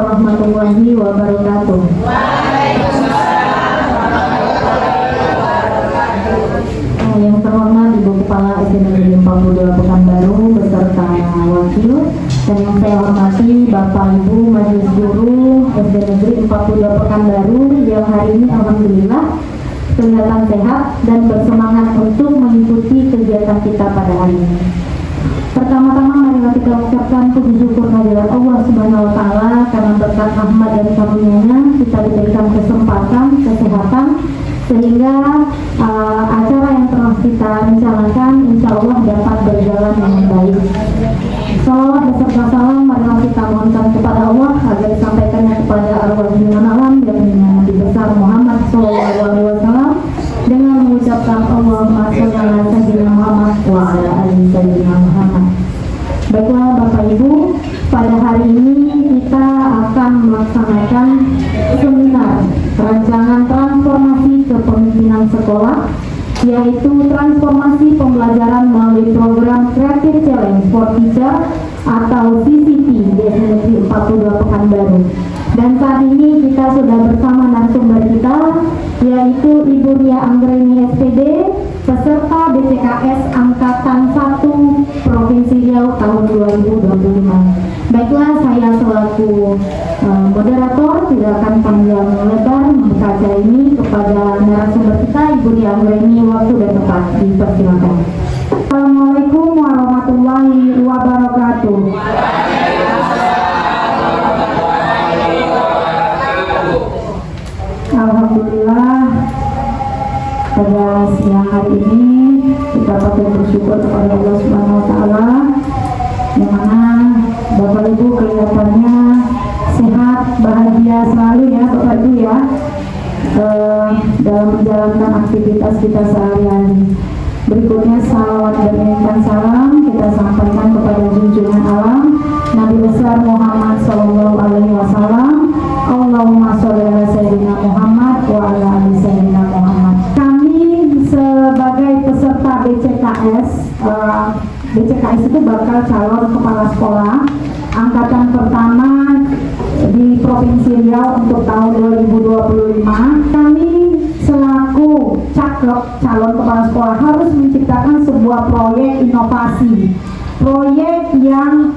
warahmatullahi wabarakatuh. Yang terhormat Ibu Kepala SD Negeri 42 Pekanbaru beserta wakil, dan yang saya hormati Bapak Ibu Majelis Guru SD Negeri 42 Pekanbaru yang hari ini alhamdulillah kelihatan sehat dan bersemangat untuk mengikuti kegiatan kita pada hari ini. Pertama-tama marilah kita ucapkan puji syukur kehadirat Allah Subhanahu wa taala karena berkat rahmat dan karunia-Nya kita diberikan kesempatan, kesehatan sehingga acara yang telah kita rencanakan insya Allah dapat berjalan dengan baik. Salawat beserta salam marilah kita mohonkan kepada Allah agar disampaikannya kepada arwah junjungan alam yang Nabi besar Muhammad SAW dengan mengucapkan Allahumma sholli ala sayyidina Muhammad wa ala ali sayyidina Muhammad. Baiklah Bapak Ibu, pada hari ini kita akan melaksanakan seminar rancangan transformasi kepemimpinan sekolah, yaitu transformasi pembelajaran melalui program Creative Challenge for Teacher atau CCT di SD 42 Pekanbaru. Dan saat ini kita sudah bersama narasumber kita, yaitu Ibu Ria Anggreni SPD, peserta BCKS Angkatan 1 Provinsi Riau tahun 2025. Baiklah, saya selaku moderator tidak akan panjang lebar membuka acara ini kepada narasumber kita, Ibu Ria Anggreni. Waktu dan tempat dipersilakan. Assalamualaikum warahmatullahi wabarakatuh. Alhamdulillah, pada siang hari ini kita patut bersyukur kepada Allah Subhanahu wa taala yang mana Bapak Ibu kelihatannya sehat, bahagia selalu ya Bapak Ibu ya, dalam menjalankan aktivitas kita sehari-hari. Berikutnya salawat dan mengirimkan salam kita sampaikan kepada junjungan alam Nabi besar Muhammad SAW. Allahumma sholli ala sayyidina Muhammad wa ala ali sayyidina Muhammad. Kami sebagai peserta BCKS, BCKS itu bakal calon kepala sekolah angkatan pertama di Provinsi Riau untuk tahun 2025. Kami selaku calon kepala sekolah harus menciptakan sebuah proyek inovasi, proyek yang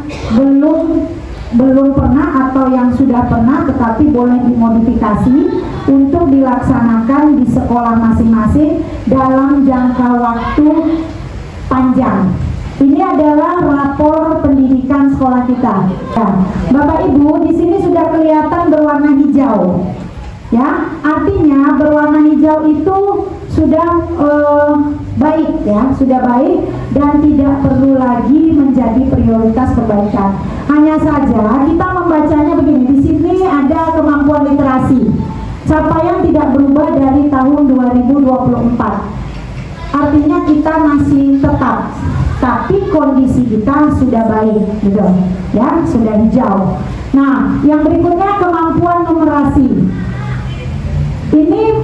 belum pernah atau yang sudah pernah tetapi boleh dimodifikasi untuk dilaksanakan di sekolah masing-masing dalam jangka waktu panjang. Ini adalah rapor pendidikan sekolah kita. Nah, Bapak Ibu, di sini sudah kelihatan berwarna hijau. Ya, artinya berwarna hijau itu sudah baik ya, sudah baik dan tidak perlu lagi menjadi prioritas perbaikan. Hanya saja kita membacanya begini, di sini ada kemampuan literasi, capaian tidak berubah dari tahun 2024. Artinya kita masih tetap, tapi kondisi kita sudah baik, gitu ya, sudah hijau. Nah, yang berikutnya kemampuan numerasi. Ini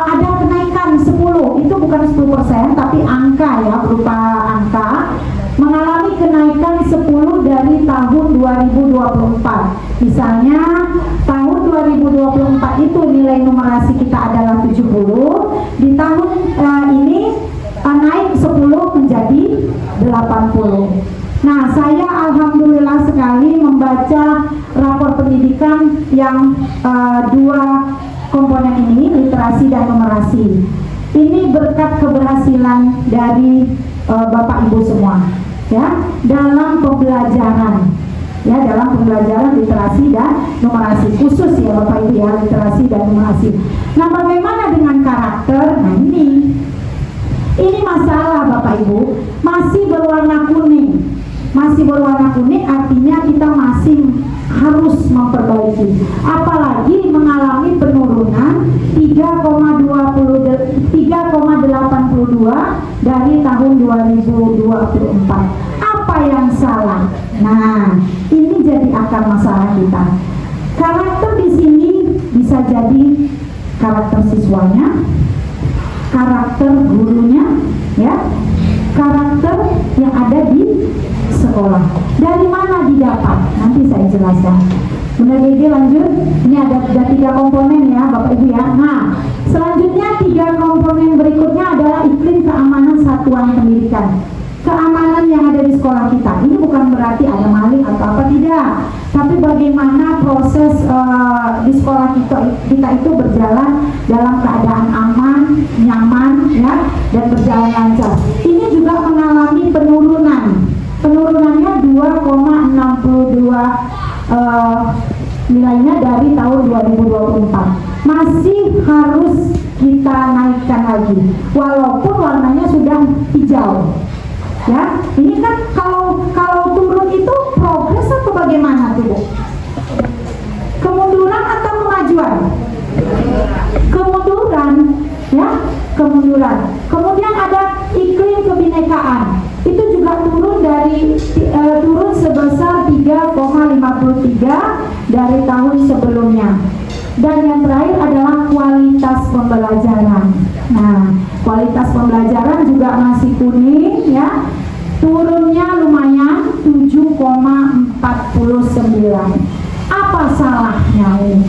ada kenaikan 10, itu bukan 10% tapi angka ya, berupa angka mengalami kenaikan 10 dari tahun 2024. Misalnya tahun 2024 itu nilai numerasi kita adalah 70, di tahun ini naik 10 menjadi 80. Nah, saya alhamdulillah sekali membaca rapor pendidikan yang dua komponen ini, literasi dan numerasi. Ini berkat keberhasilan dari Bapak Ibu semua ya dalam pembelajaran literasi dan numerasi, khusus ya Bapak Ibu ya, literasi dan numerasi. Nah, bagaimana dengan karakter? Nah, ini masalah Bapak Ibu, masih berwarna kuning. Masih berwarna kuning artinya kita masih harus memperbaiki, apalagi mengalami penurunan 3,82 dari tahun 2024. Apa yang salah? Nah, ini jadi akar masalah kita. Karakter di sini bisa jadi karakter siswanya, karakter gurunya, ya, karakter yang ada di sekolah. Dari mana didapat? Nanti saya jelaskan. Bunda Gigi lanjut. Ini ada 3 komponen ya Bapak Ibu ya. Nah, selanjutnya 3 komponen berikutnya adalah iklim keamanan satuan pendidikan. Keamanan yang ada di sekolah kita. Ini bukan berarti ada maling atau apa, tidak. Tapi bagaimana proses di sekolah kita itu berjalan dalam keadaan aman, nyaman ya, dan berjalan lancar. Ini juga mengalami penurunan. Penurunannya 2,62 nilainya dari tahun 2024. Masih harus kita naikkan lagi. Walaupun warnanya sudah hijau. Ya, ini kan kalau turun itu progres atau bagaimana tuh, Bu? Kemunduran atau kemajuan? Kemunduran, ya, kemunduran. Kemudian ada iklim kebinekaan. Itu juga turun sebesar 3,53 dari tahun sebelumnya. Dan yang terakhir adalah kualitas pembelajaran. Nah, kualitas pembelajaran juga masih kuning ya. Turunnya lumayan 7,49. Apa salahnya ini?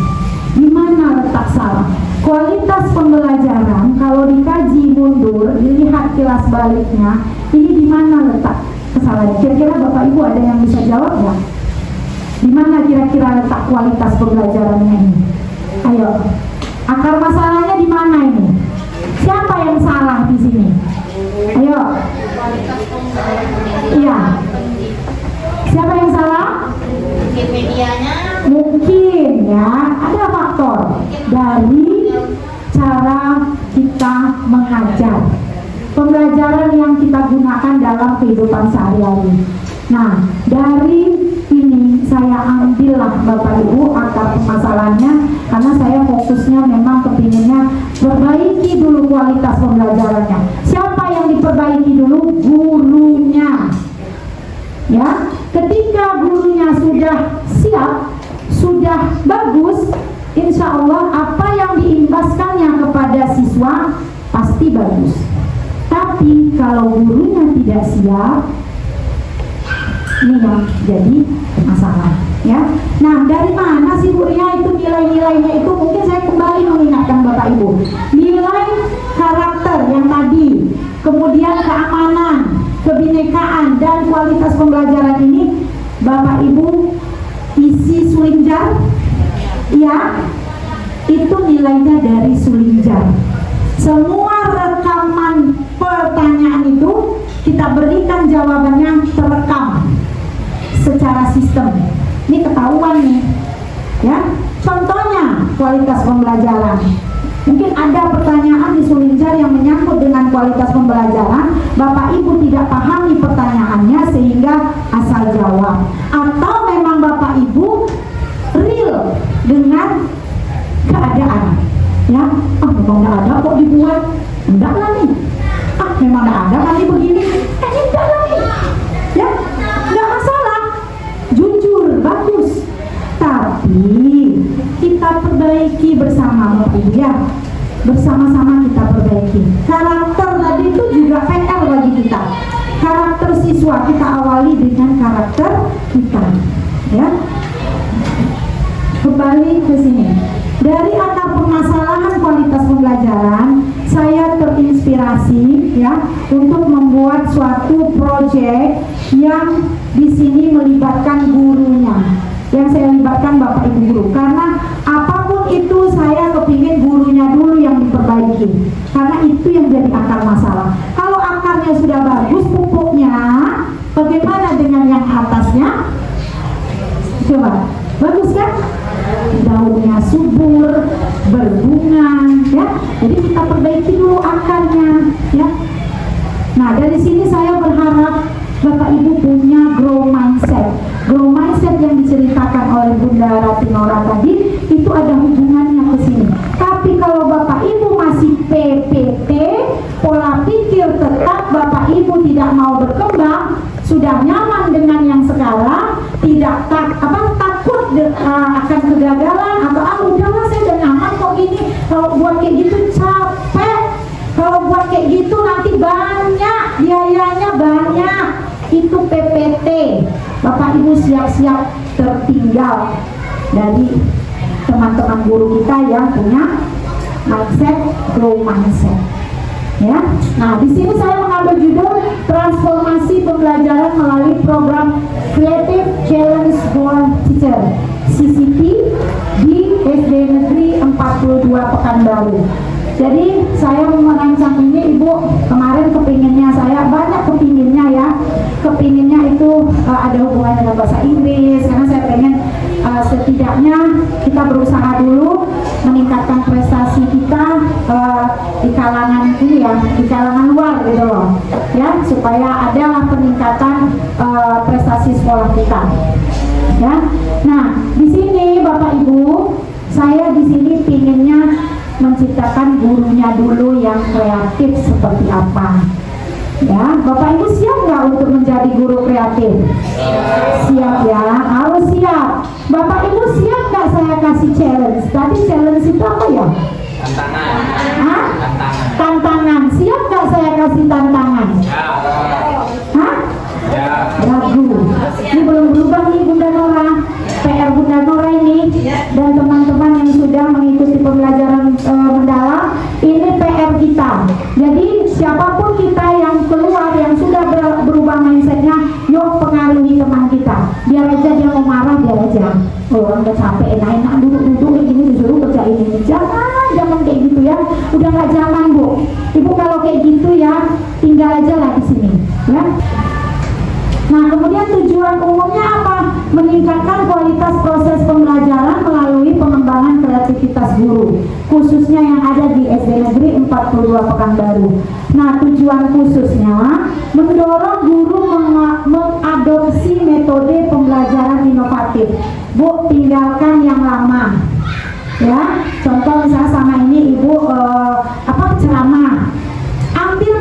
Di mana letak salah? Kualitas pembelajaran kalau dikaji mundur, dilihat kilas baliknya, ini di mana letak kesalahan? Kira-kira Bapak Ibu ada yang bisa jawab nggak? Di mana kira-kira letak kualitas pembelajarannya ini? Ayo, akar masalahnya di mana ini? Siapa yang salah di sini? Ayo. Iya. Siapa yang salah? Mungkin medianya. Mungkin ya, ada faktor dari cara kita mengajar. Pembelajaran yang kita gunakan dalam kehidupan sehari-hari. Nah, dari ini saya ambillah Bapak Ibu akar permasalahannya, karena saya fokusnya memang kepinginnya perbaiki dulu kualitas pembelajarannya. Siapa yang diperbaiki dulu? Gurunya. Ya, ketika gurunya sudah siap, sudah bagus, insya Allah apa yang diimbaskannya kepada siswa pasti bagus. Tapi kalau gurunya tidak siap, ini yang jadi masalah ya. Nah, dari mana sih Bu Ria itu nilai-nilainya itu? Mungkin saya kembali mengingatkan Bapak Ibu. Nilai karakter yang tadi, kemudian keamanan, kebinekaan, dan kualitas pembelajaran ini Bapak Ibu isi Suling-Jar ya, itu nilainya dari Suling-Jar. Semua rekaman pertanyaan itu kita berikan jawabannya terekam secara sistem. Ini ketahuan nih ya. Contohnya kualitas pembelajaran. Mungkin ada pertanyaan di Suling-Jar yang menyangkut dengan kualitas pembelajaran, Bapak Ibu tidak pahami pertanyaannya sehingga asal jawab, atau memang Bapak Ibu real dengan keadaan ya. Memang tidak ada kok dibuat, enggak lah nih. Memang tidak ada kali begini, enggak lah nih ya, enggak masalah, jujur, bagus. Tapi kita perbaiki bersama Bapak Ibu ya, bersama-sama kita perbaiki. Karakter tadi itu juga PR bagi kita. Karakter siswa kita awali dengan karakter kita ya. Kembali ke sini. Dari akar permasalahan kualitas pembelajaran, saya terinspirasi ya untuk membuat suatu proyek yang di sini melibatkan gurunya. Yang saya libatkan Bapak Ibu guru, karena apapun itu saya kepingin gurunya dulu yang diperbaiki, karena itu yang jadi akar masalah. Kalau akarnya sudah bagus, pupuknya bagaimana dengan yang atasnya? Coba, bagus kan? Daunnya subur, berbunga ya. Jadi kita perbaiki dulu akarnya ya. Nah, dari sini saya berharap Bapak Ibu punya grow mindset. Grow mindset yang diceritakan oleh Bunda Ratinora tadi itu ada hubungannya ke sini. Tapi kalau Bapak Ibu masih PPT, pola pikir tetap Bapak Ibu tidak mau berkembang, sudah nyaman dengan yang sekarang, tidak takut akan kegagalan, atau udahlah saya udah nyaman kok gini, kalau buat kayak gitu capek, kalau buat kayak gitu nanti banyak biayanya, banyak, itu PPT. Bapak Ibu siap-siap tertinggal dari teman-teman guru kita yang punya mindset, grow mindset. Ya, nah di sini saya mengambil judul transformasi pembelajaran melalui program Creative Challenge for Teacher (CCT) di SD Negeri 42 Pekanbaru. Jadi saya merancang ini, Ibu, kemarin kepinginnya saya banyak kepinginnya ya, kepinginnya itu ada hubungan dengan bahasa Inggris, karena saya pengen setidaknya kita berusaha dulu meningkatkan prestasi kita di kalangan ini ya, di kalangan luar gitu loh, ya, supaya ada peningkatan prestasi sekolah kita. Ya, nah di sini Bapak Ibu, saya di sini pinginnya menciptakan gurunya dulu yang kreatif seperti apa. Ya, Bapak Ibu siap nggak untuk menjadi guru kreatif? Siap ya, harus siap. Bapak Ibu siap nggak saya kasih challenge? Tadi challenge itu apa ya? Tantangan. Hah? Tantangan. Siap nggak saya kasih tantangan? Hah? Ragu. Ini belum berubah nih Bunda Nora. PR Bunda Nora ini dan teman-teman yang sudah mengikuti pembelajaran mendalam, ini PR kita. Jadi siapapun kita yang keluar yang sudah berubah mindsetnya, yuk pengaruhi teman kita. Biar aja dia mau marah, biar aja. Oh, orang udah capek, enak-enak duduk-duduk ini disuruh kerjain ini. Jangan kayak gitu ya. Udah nggak zaman, Bu. Ibu kalau kayak gitu ya, tinggal aja lah di sini, ya. Nah, kemudian tujuan umumnya apa? Meningkatkan kualitas proses pembelajaran melalui pengembangan kreativitas guru, khususnya yang ada di SD Negeri 42 Pekanbaru. Nah, tujuan khususnya mendorong guru mengadopsi metode pembelajaran inovatif. Bu, tinggalkan yang lama. Ya, contoh misalnya sama ini Ibu ceramah. Ambil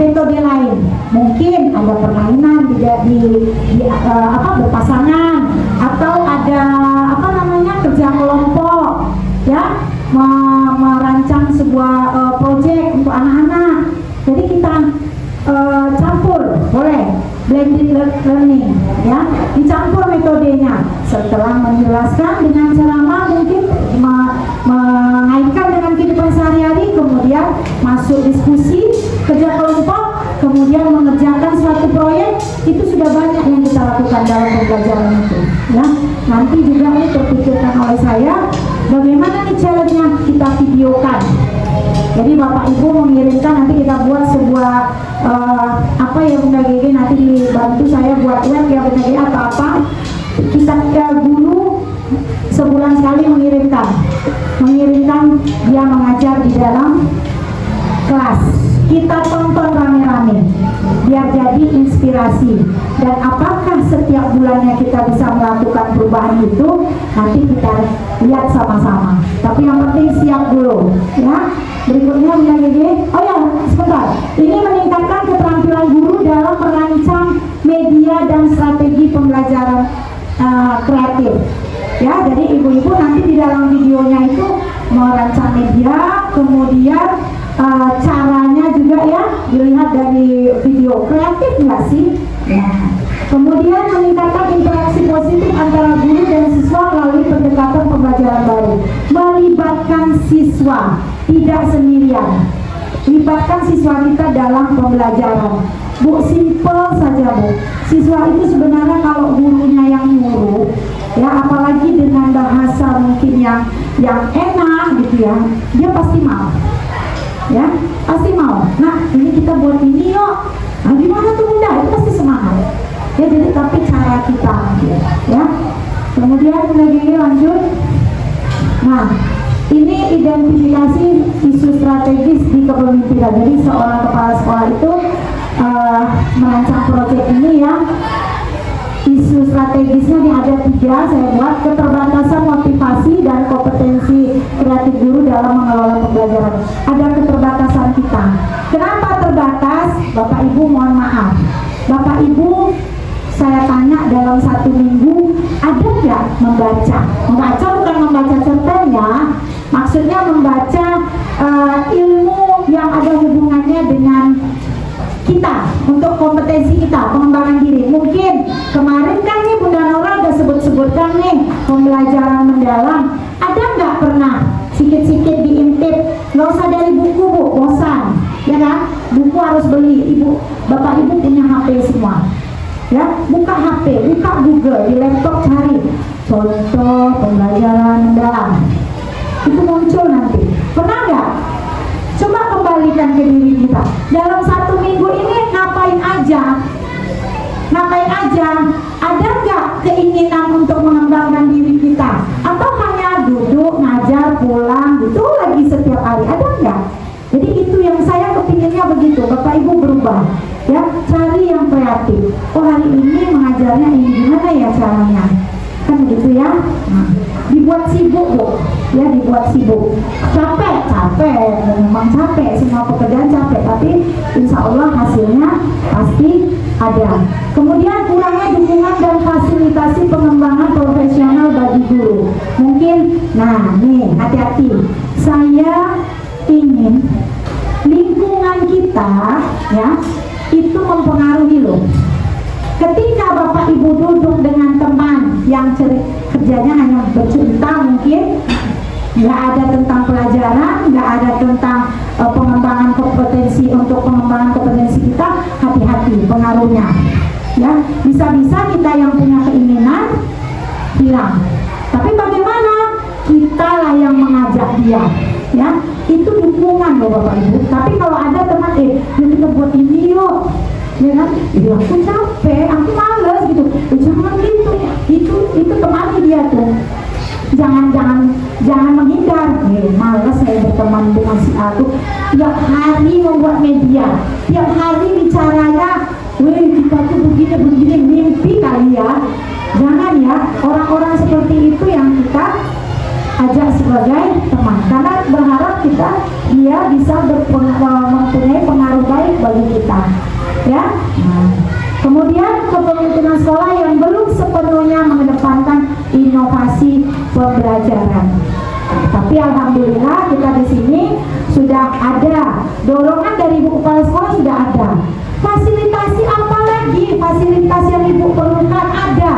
metode lain, mungkin ada permainan berpasangan, atau ada kerja kelompok, ya, merancang sebuah proyek untuk anak-anak. Jadi kita campur, boleh blended learning, ya, dicampur metodenya. Setelah menjelaskan dengan ceramah, mungkin mengaitkan dengan kehidupan sehari-hari, kemudian masuk diskusi, kerja kelompok, kemudian mengerjakan suatu proyek. Itu sudah banyak yang kita lakukan dalam pembelajaran itu, ya. Nanti juga ini terpikirkan oleh saya, bagaimana nih challenge-nya, kita videokan. Jadi Bapak Ibu mengirimkan, nanti kita buat sebuah Bunda Gigi nanti dibantu saya buat web ya Bunda Gigi atau apa. Kita guru sebulan sekali mengirimkan dia mengajar di dalam kelas. Kita tonton rame-rame biar jadi inspirasi, dan apakah setiap bulannya kita bisa melakukan perubahan itu nanti kita lihat sama-sama. Tapi yang penting siap dulu, ya. Berikutnya Bunda Gigi, oh ya sebentar, ini meningkatkan keterampilan guru dalam merancang media dan strategi pembelajaran kreatif. Ya, jadi ibu-ibu nanti di dalam videonya itu merancang media, kemudian caranya juga ya dilihat dari video. Kreatif nggak sih? Nah, kemudian meningkatkan interaksi positif antara guru dan siswa melalui pendekatan pembelajaran baru. Melibatkan siswa, tidak sendirian. Libatkan siswa kita dalam pembelajaran. Bu, simple saja Bu. Siswa itu sebenarnya kalau gurunya yang nyuruh, ya apalagi dengan bahasa mungkin yang enak gitu ya, dia pasti mau. Ya, pasti mau. Nah, ini kita buat ini yuk. Nah, gimana tuh Bunda? Itu pasti semangat. Ya, jadi tapi cara kita, ya. Kemudian lagi lanjut. Nah, ini identifikasi isu strategis di kepemimpinan. Jadi seorang kepala sekolah itu merancang proyek ini ya. Isu strategisnya ini ada 3 saya buat: keterbatasan motivasi dan kompetensi kreatif guru dalam mengelola pembelajaran. Ada keterbatasan kita. Kenapa terbatas? Bapak Ibu mohon maaf. Bapak Ibu, saya tanya dalam 1 minggu ada nggak membaca? Membaca bukan membaca cerpen ya. Maksudnya membaca ilmu yang ada hubungannya dengan kita, untuk kompetensi kita, pengembangan diri. Mungkin kemarin kan nih Bunda Nora udah sebut disebutkan nih pembelajaran mendalam, ada nggak pernah sikit-sikit diintip? Nggak usah dari buku bu, bosan, ya kan? Buku harus beli. Bapak ibu punya HP semua, ya, buka HP, buka Google, di laptop cari contoh pembelajaran mendalam, itu muncul nanti. Pernah nggak? Coba kembalikan ke diri kita, dalam 1 minggu ini ngapain aja? Ada nggak keinginan untuk mengembangkan diri kita? Atau hanya duduk, ngajar, pulang, gitu lagi setiap hari? Ada nggak? Jadi itu yang saya kepinginnya begitu, Bapak Ibu berubah, ya, cari yang kreatif. Oh, hari ini mengajarnya ini, gimana ya caranya? Kan begitu ya. Nah, dibuat sibuk bu, ya, dibuat sibuk. Capek, memang capek, semua pekerjaan capek, tapi insya Allah hasilnya pasti ada. Kemudian kurangnya dukungan dan fasilitasi pengembangan profesional bagi guru. Mungkin, nah nih hati-hati, saya ingin lingkungan kita, ya, itu mempengaruhi loh. Ketika Bapak Ibu duduk dengan teman yang kerjanya hanya bercerita, mungkin nggak ada tentang pelajaran, nggak ada tentang pengembangan kompetensi, untuk pengembangan kompetensi kita, hati-hati pengaruhnya, ya. Bisa-bisa kita yang punya keinginan hilang, tapi bagaimana? Kita lah yang mengajak dia, ya. Itu dukungan loh Bapak Ibu. Tapi kalau ada teman, kita buat ini yuk, ya kan? Ya aku capek, aku males gitu. Jangan gitu. Itu temani dia tuh. Jangan menghindar. Males saya berteman dengan si aku. Tiap hari membuat media, tiap hari bicaranya, kita tuh begini, mimpi kali ya. Jangan ya, orang-orang seperti itu yang kita ajak sebagai teman, karena berharap dia bisa mempunyai pengaruh baik bagi kita, ya. Nah, kemudian kepemimpinan sekolah yang belum sepenuhnya mengedepankan inovasi pembelajaran. Tapi alhamdulillah kita di sini sudah ada dorongan dari Ibu Kepala Sekolah, sudah ada. Fasilitasi apa lagi? Fasilitas yang Ibu perlukan ada.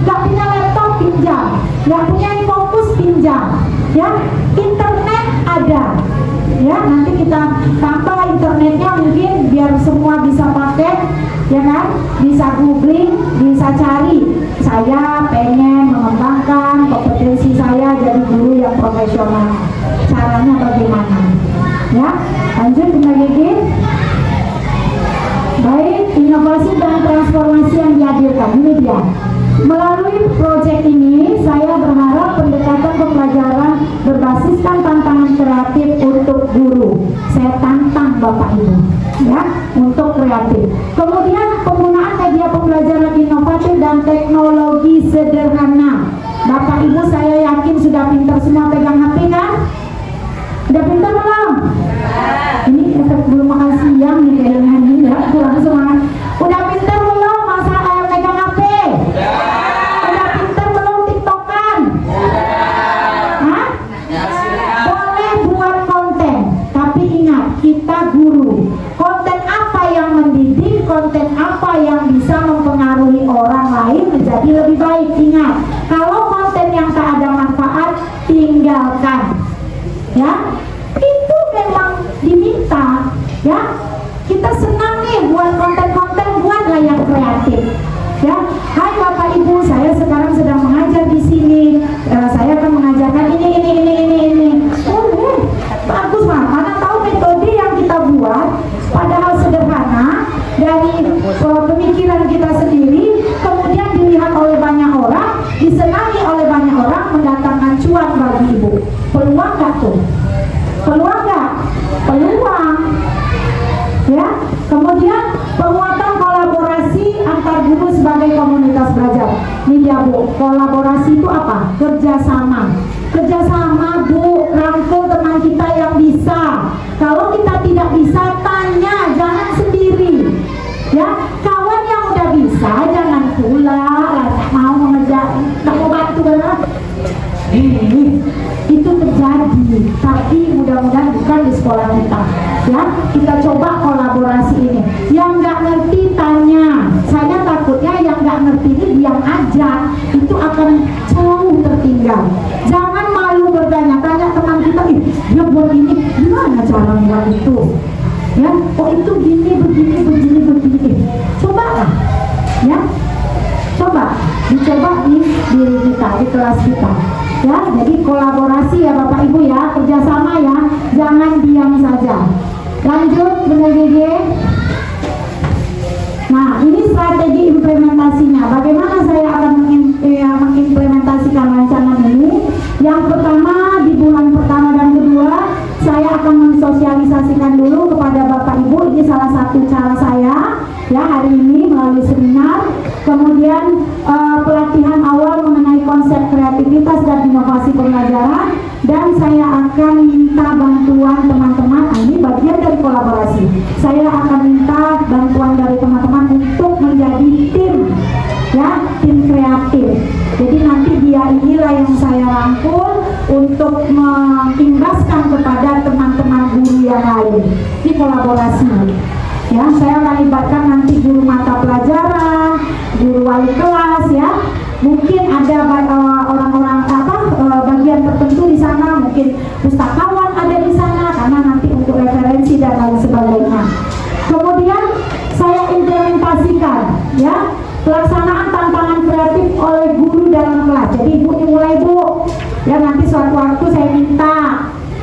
Gak punya laptop, pinjam. Gak punya fokus, pinjam. Ya, internet ada. Ya, nanti kita tambah internetnya mungkin biar semua bisa pakai, ya kan? Bisa googling, bisa cari. Saya pengen mengembangkan kompetensi saya jadi guru yang profesional. Caranya bagaimana? Ya, lanjut Bunda Gigi. Baik, inovasi dan transformasi yang dihadirkan, ini dia. Melalui proyek ini, saya berharap pendekatan pembelajaran berbasiskan tantangan kreatif untuk guru. Saya tantang Bapak Ibu, ya, untuk kreatif. Kemudian penggunaan media pembelajaran inovatif dan teknologi sederhana. Bapak Ibu saya yakin sudah pintar semua pegang HP kan? Udah pintar belum? Ini efek belum makan siang nih kayaknya ini, ya, kurang semangat. Udah pintar belum masa megang HP? Udah pintar belum tiktokan? Hah? Boleh buat konten, tapi ingat kita guru. Konten apa yang mendidik, konten apa yang bisa mempengaruhi orang lain menjadi lebih baik. Ingat, kalau konten yang tak ada manfaat, tinggalkan. Ya, itu memang diminta, ya. Kita senang nih buat konten-konten, buatlah yang kreatif, ya. Hai Bapak Ibu, saya sekarang sedang mengajar di sini. Saya akan mengajarkan ini. Bagus mah. Mana tahu metode yang kita buat, padahal sederhana dari pemikiran kita sendiri, kemudian dilihat oleh banyak orang, disenangi oleh banyak orang, mendatangkan cuan bagi Ibu. Peluang nggak tuh? Peluang nggak? Peluang, ya. Kemudian penguatan kolaborasi antar guru sebagai komunitas belajar. Ini dia Bu, kolaborasi itu apa? Kerjasama. Kerjasama Bu, rangkul teman kita yang bisa. Kalau kita tidak bisa, tanya, jangan sendiri, ya. Kawan yang udah bisa, jangan pula mau mengejar, tak mau bantu kan? Itu terjadi, tapi mudah-mudahan bukan di sekolah kita, ya. Kita coba kolaborasi ini. Yang nggak ngerti tanya. Saya takutnya yang nggak ngerti ini diam aja, itu akan buat ini, gimana cara buat itu? Ya, oh itu gini, begini. Cobalah, ya. Coba, dicoba di diri kita, di kelas kita. Ya, jadi kolaborasi ya Bapak Ibu ya, kerjasama ya, jangan diam saja. Lanjut, Bunda Gigi. Nah, ini strategi implementasinya. Bagaimana saya akan mengimplementasikan rancangan ini? Yang pertama, di bulan pertama dan kedua, saya akan mensosialisasikan dulu kepada Bapak Ibu. Ini salah satu cara saya, ya, hari ini melalui seminar. Kemudian pelatihan awal mengenai konsep kreativitas dan inovasi pembelajaran. Dan saya akan minta bantuan teman-teman. Ini bagian dari kolaborasi. Saya akan minta bantuan dari teman-teman untuk menjadi tim, ya, tim kreatif. Jadi nanti dia inilah yang saya rangkul untuk mengimbaskan kepada teman-teman guru yang lain. Ini kolaborasi. Ya, saya akan libatkan nanti guru mata pelajaran, guru wali kelas, ya. Mungkin ada orang-orang bagian tertentu di sana, mungkin pustakawan ada di sana karena nanti untuk referensi dan lain sebagainya. Kemudian saya implementasikan, ya, pelaksanaan tantangan kreatif oleh guru dalam kelas. Jadi ibu mulai, Bu, ya, nanti suatu waktu saya minta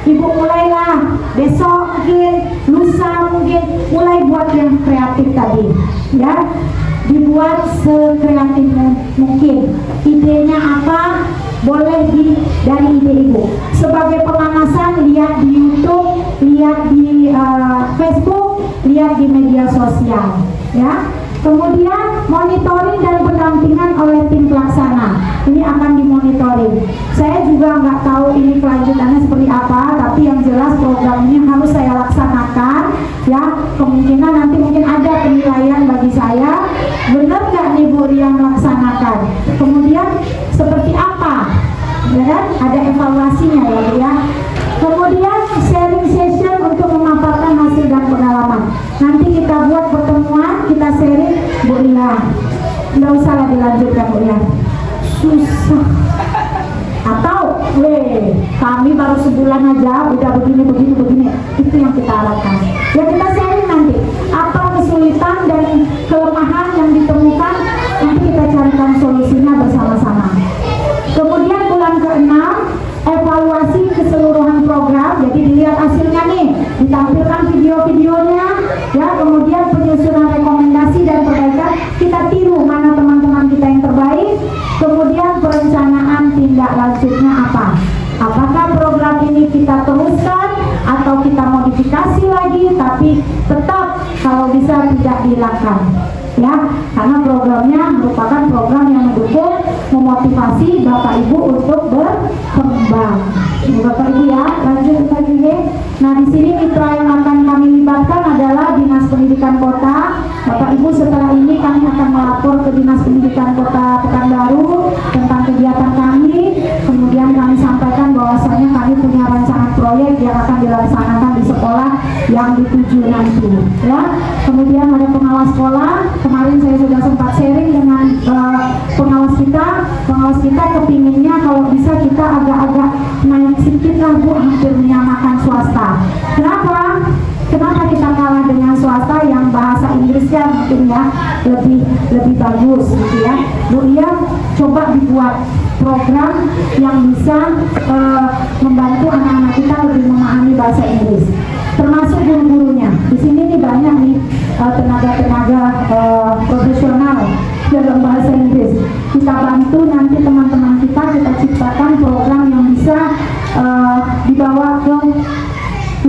ibu mulailah besok mungkin, lusa mungkin, mulai buat yang kreatif tadi, ya, dibuat sekreatif mungkin. Idenya apa? Boleh dari ide ibu. Sebagai pemanasan, lihat di YouTube, lihat di Facebook, lihat di media sosial, ya. Kemudian monitoring dan pendampingan oleh tim pelaksana. Ini akan dimonitoring. Saya juga nggak tahu ini kelanjutannya seperti apa, tapi yang jelas program ini harus saya laksanakan, ya. Kemungkinan nanti mungkin ada penilaian bagi saya, benar nggak nih Bu Ria melaksanakan. Kemudian seperti apa, ya, ada evaluasinya ya Bu ya. Kemudian sharing session untuk memaparkan hasil dan pengalaman. Nanti kita buat pertemuan, kita sharing, Bu Ria. Nggak usah lah dilanjutkan Bu Ria, susah. Atau, kami baru sebulan aja udah begini. Itu yang kita harapkan. Ya, kita sharing nanti apa kesulitan dan kelemahan yang ditemukan, nanti kita carikan solusinya bersama-sama. Kemudian bulan ke-6, evaluasi keseluruhan program. Jadi dilihat hasilnya nih, ditampilkan video-videonya, ya. Kemudian penyusunan rekomendasi dan perbaikan, kita tiru mana teman-teman kita yang terbaik. Kemudian perencanaan tindak lanjutnya apa? Apakah program ini kita teruskan atau kita modifikasi lagi, tapi tetap kalau bisa tidak dihilangkan, ya, karena programnya merupakan program yang mendukung, memotivasi Bapak Ibu untuk berkembang. Ini Bapak Ibu ya, lanjut lagi. Nah, di sini mitra yang akan kami libatkan adalah Dinas Pendidikan Kota. Bapak Ibu, setelah ini kami akan melapor ke Dinas Pendidikan Kota Pekanbaru tentang kegiatan kami. Kemudian kami sampaikan bahwasanya kami punya rancangan proyek yang akan dilaksanakan di sekolah yang dituju nanti, ya. Kemudian ada pengawas sekolah. Kemarin saya sudah sempat sharing dengan pengawas kita kepinginnya kalau bisa kita agak-agak naik sedikit lah Bu, hampir menyamakan swasta. Kenapa kita kalah dengan swasta yang bahasa Inggrisnya mungkin ya lebih bagus gitu ya. Bu Ia coba dibuat program yang bisa membantu anak-anak kita lebih memahami bahasa Inggris, termasuk guru-gurunya. Di sini nih banyak nih tenaga-tenaga profesional dalam bahasa Inggris. Kita bantu nanti teman-teman kita ciptakan program yang bisa dibawa ke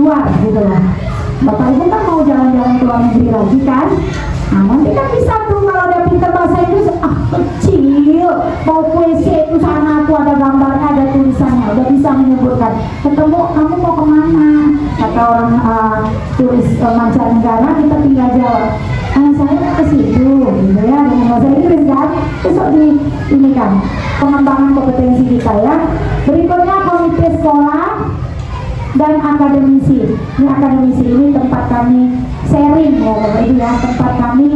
luar gitu lah. Bapak Ibu kan mau jalan-jalan ke luar negeri lagi kan? Nah, nanti kan bisa tuh kalau ada pintar bahasa Inggris, kecil, mau puisi itu sana tuh ada gambarnya, ada tulisannya, udah bisa menyebutkan. Ketemu, kamu mau kemana? Kata orang turis mancanegara, kita tinggal jawab, saya ke situ, gitu ya, dengan bahasa Inggris kan. Besok ini kan pengembangan kompetensi kita ya. Berikutnya komite sekolah dan akademisi. Ini akademisi ini tempat kami sharing ya Bapak Ibu ya, tempat kami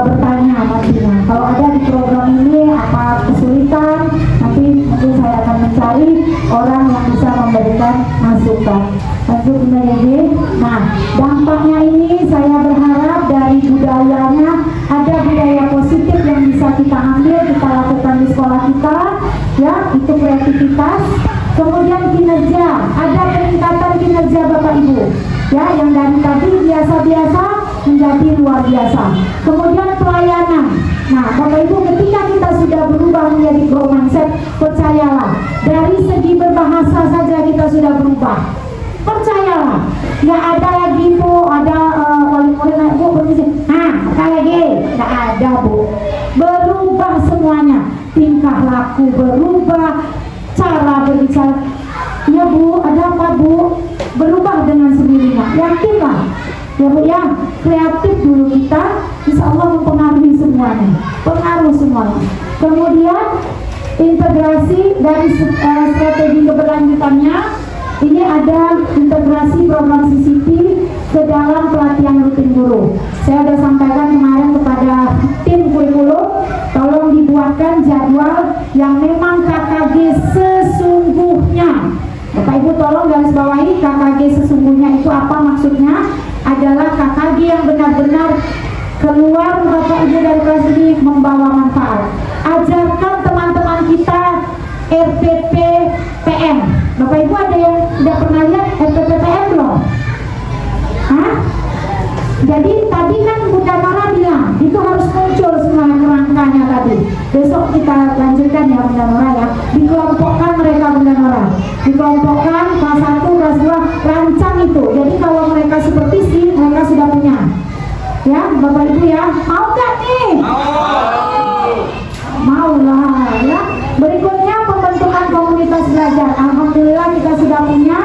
bertanya nantinya. Kalau ada di program ini apa kesulitan, nanti mungkin saya akan mencari orang yang bisa memberikan memberikan masukan. Lanjut Bunda Dede. Nah, dampaknya ini saya berharap dari budayanya ada budaya positif yang bisa kita ambil, kita lakukan di sekolah kita, ya, itu kreativitas. Kemudian kinerja, ada peningkatan kinerja Bapak Ibu, ya, yang dari tadi biasa-biasa menjadi luar biasa. Kemudian pelayanan. Nah, Bapak Ibu, ketika kita sudah berubah menjadi grow mindset, percayalah, dari segi berbahasa saja kita sudah berubah. Percayalah, nggak ada lagi Bu, ada wali murid Bu bermisi, kayak gini, nggak ada Bu. Berubah semuanya, tingkah laku berubah, cara berbicara. Ya Bu, ada apa Bu? Berubah dengan sendirinya, yakinlah. Ya Bu ya, kreatif dulu kita, insya Allah mempengaruhi semuanya, pengaruh semuanya. Kemudian integrasi dari strategi keberlanjutannya, ini ada integrasi program CCP ke dalam pelatihan rutin guru. Saya sudah sampaikan kemarin kepada tim kurikulum, tolong dibuatkan jadwal yang memang KKG sesungguhnya. Bapak Ibu tolong garis bawahi KKG sesungguhnya itu apa maksudnya? Adalah KKG yang benar-benar keluar Bapak Ibu dari kelas ini membawa manfaat. Ajarkan teman-teman kita RPP PM. Bapak Ibu ada yang tidak pernah lihat RPP PM belum? Hah? Jadi tadi kan Bunda Nora bilang itu harus muncul semua kerangkanya tadi. Besok kita lanjutkan ya Bunda Nora ya. Dikelompokkan mereka Bunda Nora. Dikelompokkan kelas 1, kelas 2, rancang itu. Jadi kalau mereka supervisi, mereka sudah punya. Ya, Bapak Ibu ya. Mau gak nih? Mau lah ya. Berikutnya pembentukan komunitas belajar. Alhamdulillah kita sudah punya.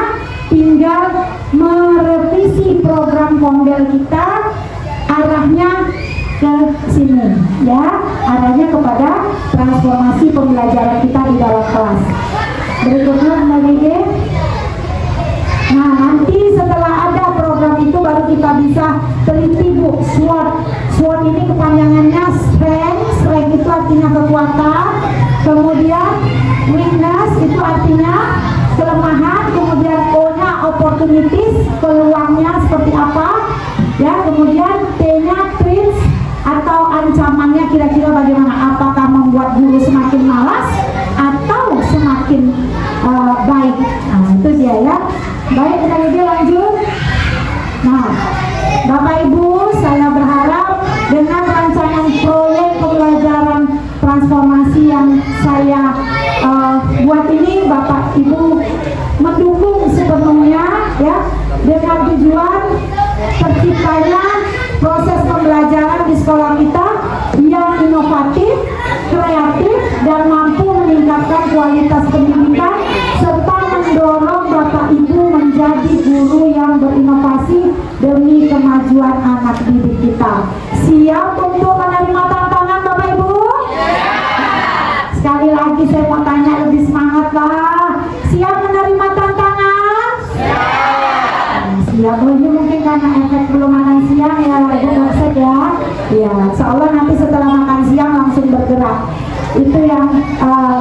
Tinggal merevisi program Pondel kita, arahnya ke sini ya, arahnya kepada transformasi pembelajaran kita di dalam kelas. Berikutnya Mbak Dede. Nah, nanti setelah ada program itu baru kita bisa teliti Bu, SWOT. SWOT ini kepanjangannya strength itu artinya kekuatan, kemudian weakness itu artinya kelemahan, kemudian O-nya opportunities, peluangnya seperti apa ya, kemudian T-nya threats atau ancamannya kira-kira bagaimana, apakah membuat guru semakin malas atau semakin baik. Nah itu dia ya. Baik, kita lanjut. Nah Bapak Ibu, saya berharap dengan rancangan proyek pembelajaran transformasi yang saya buat ini, Bapak Ibu mendukung sepenuhnya ya, dengan tujuan terciptanya proses pembelajaran di sekolah kita yang inovatif, kreatif, dan mampu meningkatkan kualitas pendidikan serta mendorong Bapak Ibu menjadi guru yang berinovasi demi kemajuan anak didik kita. Siap untuk menerima tantangan Bapak Ibu? Sekali lagi saya mau tanya lebih semangat lah. Siap menerima tantangan? Siap. Ini mungkin karena efek belum makan siang ya, Ibu Nurset ya. Ya, insya Allah nanti setelah makan siang langsung bergerak. Itu yang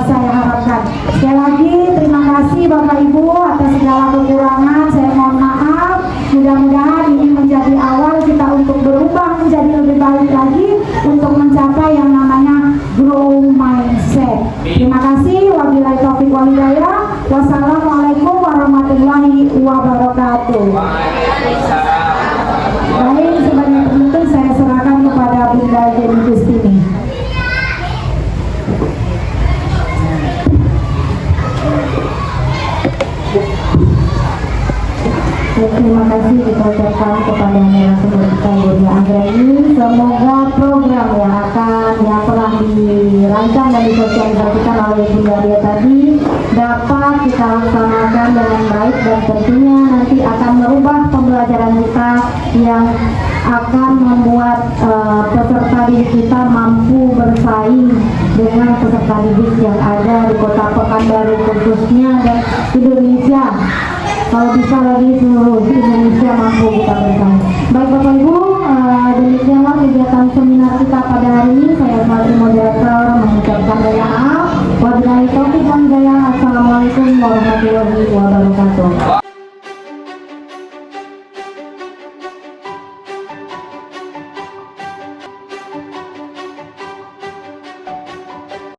saya harapkan. Sekali lagi terima kasih Bapak Ibu atas segala kekurangan. Saya mohon maaf. Mudah-mudahan ini menjadi awal kita untuk berubah menjadi lebih baik lagi untuk mencapai yang namanya grow mindset. Terima kasih. Wabillahi taufiq wal hidayah. Wassalamualaikum warahmatullahi wabarakatuh. Baik, sebagai penutup saya serahkan kepada Bunda Jenny Kustini. Terima kasih kita ucapkan kepada narasumber kita Bunda Anggreni. Semoga program yang telah dirancang dan disosialisasikan oleh Bunda Ria tadi dapat kita laksanakan dengan baik, dan tentunya nanti akan merubah pembelajaran kita yang akan membuat peserta didik kita mampu bersaing dengan peserta didik yang ada di Kota Pekanbaru khususnya dan Indonesia. Kalau bisa lagi seluruh Indonesia mampu kita bersaing. Baik Bapak Ibu, demikianlah kegiatan seminar kita pada hari ini. Saya sebagai moderator mengucapkan mohon maaf. Wabillahi taufiq wal hidayah. Assalamualaikum. Wassalamualaikum warahmatullahi wabarakatuh.